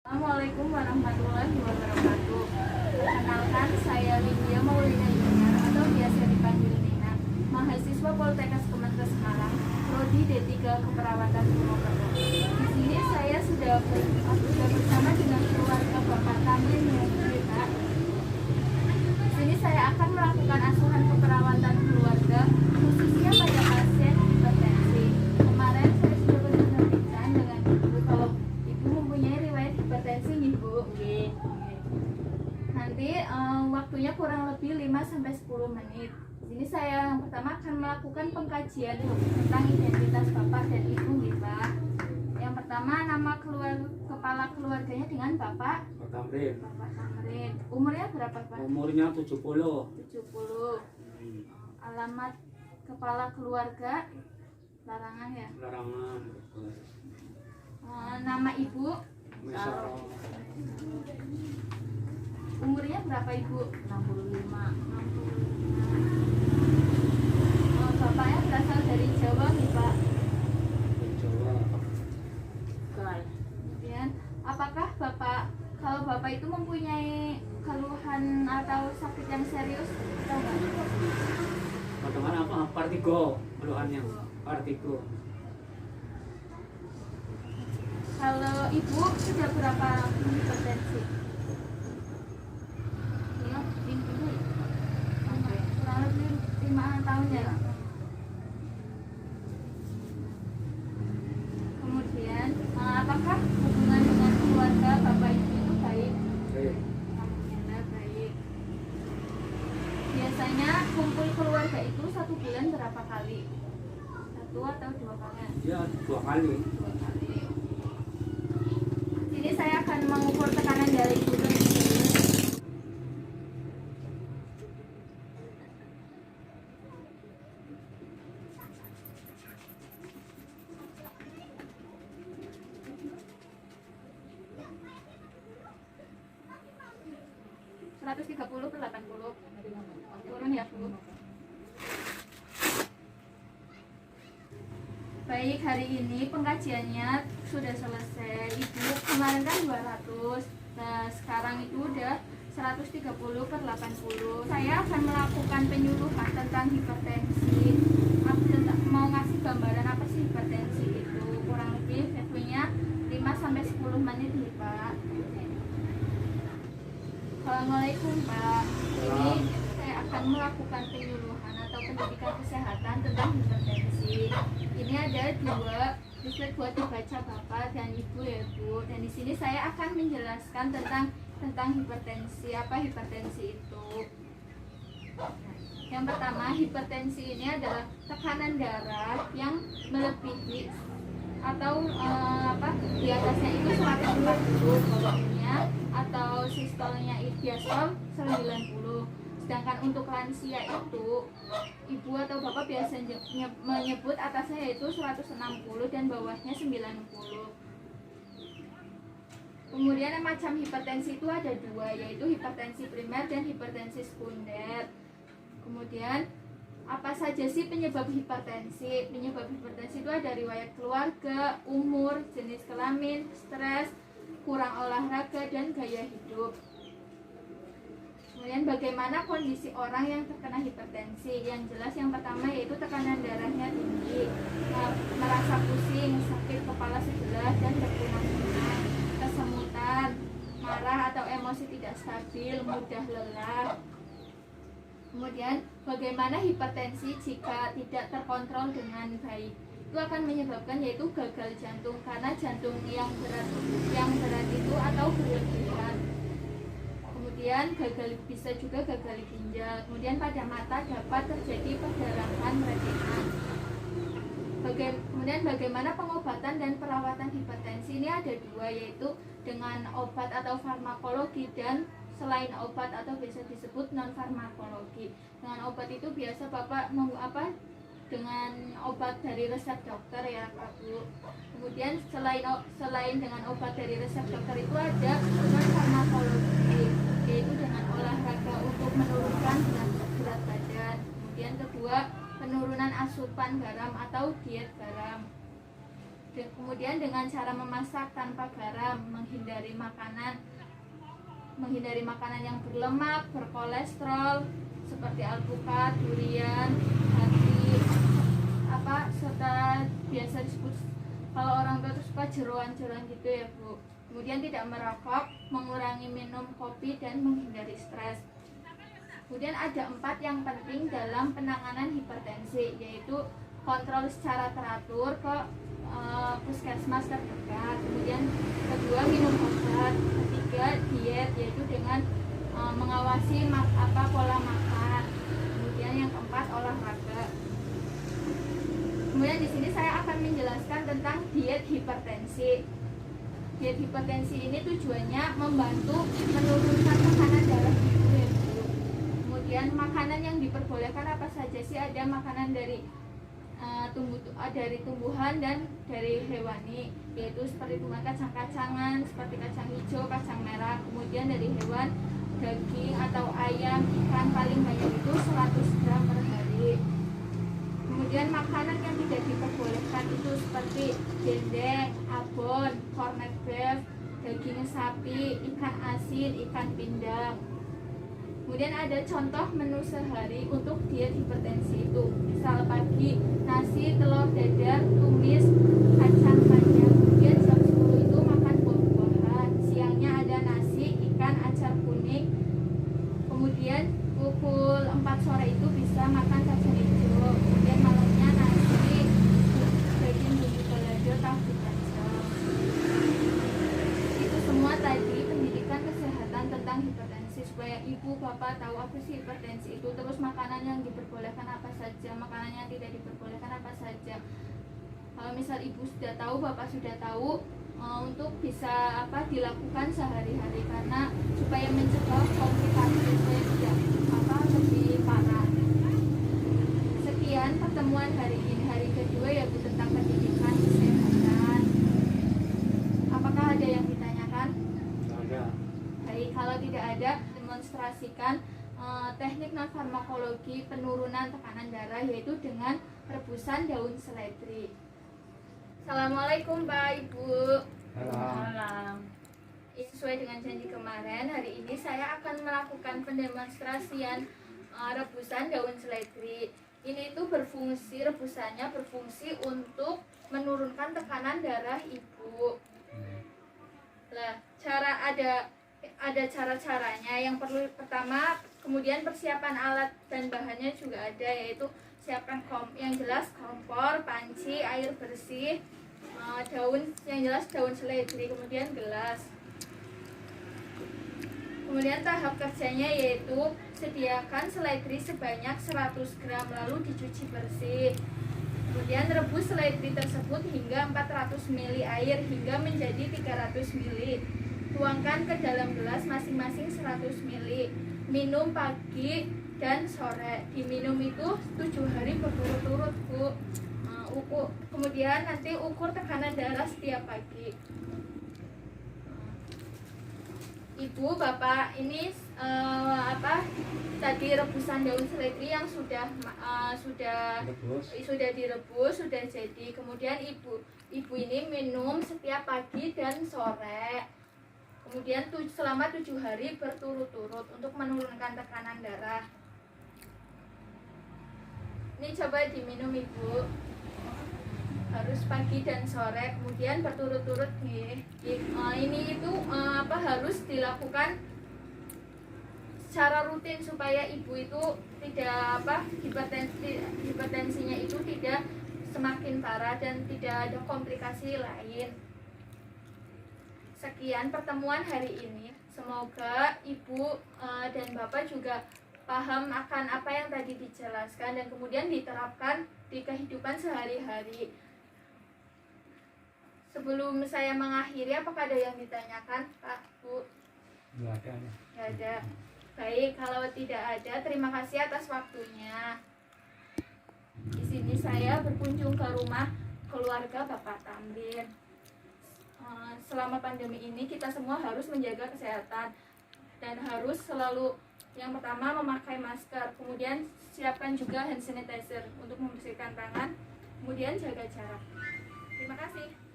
Assalamualaikum warahmatullahi wabarakatuh. Perkenalkan, saya Lydia Maulina Junior atau biasa dipanggil Nina, mahasiswa Poltekkes Kementerian Semarang, Prodi D3 Keperawatan Purwokerto. Di sini saya sudah bersama dengan keluarga Bapak Tamrin Yudha. Di sini saya akan melakukan asuhan keperawatan keluarga, khususnya pada pasien hipertensi. Kemarin saya sudah berbincang dengan ibu kalau ibu mempunyai riwayat hipertensi nih Bu. Nanti waktunya kurang lebih 5-10 menit. Di sini saya yang pertama akan melakukan pengkajian tentang identitas Bapak dan Ibu nih Pak. Yang pertama, nama kepala keluarganya dengan Bapak Tamrin. Bapak Tamrin. Umurnya berapa Pak? Umurnya 70. 70. Alamat kepala keluarga Larangan ya. Larangan. Nama Ibu, Misal umurnya berapa Ibu? 65. Bapaknya berasal dari Jawa nih Pak. Jawa. Kemudian, apakah kalau Bapak itu mempunyai keluhan atau sakit yang serius atau enggak? Bagaimana apa? Partigo. Keluhannya. Partigo. Kalau Ibu sudah berapa hipertensi? Ya, kurang lebih 5 tahun ya. Kemudian, apakah hubungan dengan keluarga Bapak Ibu itu baik? Baik. Alhamdulillah baik. Biasanya kumpul keluarga itu 1 bulan berapa kali? 1 atau 2 kali? Ya, 2 kali. 2 kali. Ini saya akan mengukur tekanan darah Ibu dulu. Seratus 130/80. Turun ya Bu. Baik, hari ini pengkajiannya sudah selesai. Ibu kemarin kan 200. Nah, sekarang itu udah 130/80. Saya akan melakukan penyuluhan tentang hipertensi. Mau ngasih gambaran apa sih hipertensi itu. Kurang lebih waktunya 5-10 menit nih Pak. Assalamualaikum Pak. Ini saya akan melakukan penyuluhan atau pendidikan kesehatan tentang hipertensi. Ini ada 2 slide buat dibaca Bapak dan Ibu ya Bu. Dan di sini saya akan menjelaskan tentang hipertensi. Apa hipertensi itu? Yang pertama, hipertensi ini adalah tekanan darah yang melebihi atau di atasnya itu 140 bawahnya, atau sistolnya diastol 90. Sedangkan untuk lansia itu Ibu atau Bapak biasanya menyebut atasnya yaitu 160 dan bawahnya 90. Kemudian macam hipertensi itu ada 2, yaitu hipertensi primer dan hipertensi sekunder. Kemudian apa saja sih penyebab hipertensi? Penyebab hipertensi itu ada riwayat keluarga, umur, jenis kelamin, stres, kurang olahraga, dan gaya hidup. Kemudian bagaimana kondisi orang yang terkena hipertensi? Yang jelas yang pertama yaitu tekanan darahnya tinggi, merasa pusing, sakit kepala sebelah dan berkunang-kunang, kesemutan, marah atau emosi tidak stabil, mudah lelah. Kemudian bagaimana hipertensi jika tidak terkontrol dengan baik? Itu akan menyebabkan yaitu gagal jantung, karena jantung yang berat itu atau berlebihan. Kemudian bisa juga gagal ginjal. Kemudian pada mata dapat terjadi perdarahan retina. Kemudian bagaimana pengobatan dan perawatan hipertensi? Ini ada 2, yaitu dengan obat atau farmakologi dan selain obat atau bisa disebut non farmakologi. Dengan obat itu biasa Bapak dengan obat dari resep dokter ya Pak Bu. Kemudian selain dengan obat dari resep dokter itu ada non farmakologi, yaitu dengan olahraga untuk menurunkan berat badan. Kemudian kedua, penurunan asupan garam atau diet garam. Kemudian dengan cara memasak tanpa garam, menghindari makanan yang berlemak, berkolesterol seperti alpukat, durian, hati, serta biasa disebut kalau orang tua itu suka jeroan-jeroan gitu ya Bu. Kemudian tidak merokok, mengurangi minum kopi dan menghindari stres. Kemudian ada 4 yang penting dalam penanganan hipertensi, yaitu kontrol secara teratur ke puskesmas terdekat. Kemudian kedua, minum obat. Ketiga, diet, yaitu dengan mengawasi pola makan. Kemudian yang keempat, olahraga. Kemudian di sini saya akan menjelaskan tentang diet hipertensi. Diet hipertensi ini tujuannya membantu menurunkan tekanan darah ibu ya Bu. Kemudian makanan yang diperbolehkan apa saja sih? Ada makanan dari tumbuhan dan dari hewani, yaitu seperti kacang-kacangan seperti kacang hijau, kacang merah. Kemudian dari hewan, daging atau ayam, ikan paling banyak itu 100 gram per hari. Kemudian makanan yang tidak diperbolehkan itu seperti dendeng, abon, corned beef, daging sapi, ikan asin, ikan pindang. Kemudian ada contoh menu sehari untuk diet hipertensi itu. Misal pagi, nasi, telur dadar, tumis, kacang panjang. Kemudian jam 10 itu makan buah-buahan. Siangnya ada nasi, ikan, acar kuning. Kemudian pukul 4 sore itu bisa makan kacang hijau. Kemudian malamnya nasi, daging bumbu balado, tahu kacang. Itu semua tadi pendidikan kesehatan tentang hipertensi, supaya ibu bapak tahu apa sih hipertensi itu, terus makanan yang diperbolehkan apa saja, makanan yang tidak diperbolehkan apa saja. Kalau misal ibu sudah tahu, bapak sudah tahu, untuk bisa dilakukan sehari-hari, karena supaya mencegah komplikasi supaya tidak lebih parah. Sekian pertemuan hari ini, hari kedua, yaitu tentang pendidikan kesehatan. Apakah ada yang ditanyakan? Ada. Baik, kalau tidak ada, demonstrasikan teknik non farmakologi penurunan tekanan darah, yaitu dengan rebusan daun seledri. Assalamualaikum Pak Ibu. Salam. Sesuai dengan janji kemarin, hari ini saya akan melakukan pendemonstrasian rebusan daun seledri. Ini itu rebusannya berfungsi untuk menurunkan tekanan darah ibu. Nah, ada cara-caranya. Yang perlu pertama, kemudian persiapan alat dan bahannya juga ada, yaitu siapkan yang jelas kompor, panci, air bersih, daun seledri, kemudian gelas. Kemudian tahap kerjanya yaitu sediakan seledri sebanyak 100 gram lalu dicuci bersih. Kemudian rebus seledri tersebut hingga 400 ml air hingga menjadi 300 ml. Tuangkan ke dalam gelas masing-masing 100 ml. Minum pagi dan sore. Diminum itu 7 hari berturut-turut, Bu. Kemudian nanti ukur tekanan darah setiap pagi. Ibu, bapak, ini tadi rebusan daun seledri yang sudah direbus, sudah jadi. Kemudian ibu ini minum setiap pagi dan sore. Kemudian selama 7 hari berturut-turut untuk menurunkan tekanan darah. Ini coba diminum ibu, harus pagi dan sore, kemudian berturut-turut nih. Ini itu harus dilakukan secara rutin supaya ibu itu tidak hipertensinya itu tidak semakin parah dan tidak ada komplikasi lain. Sekian pertemuan hari ini. Semoga ibu dan bapak juga paham akan apa yang tadi dijelaskan dan kemudian diterapkan di kehidupan sehari-hari. Sebelum saya mengakhiri, apakah ada yang ditanyakan, Pak, Bu? Nggak ada. Nggak ada. Baik, kalau tidak ada, terima kasih atas waktunya. Di sini saya berkunjung ke rumah keluarga Bapak Tamrin. Selama pandemi ini kita semua harus menjaga kesehatan dan harus selalu, yang pertama, memakai masker, kemudian siapkan juga hand sanitizer untuk membersihkan tangan, kemudian jaga jarak. Terima kasih.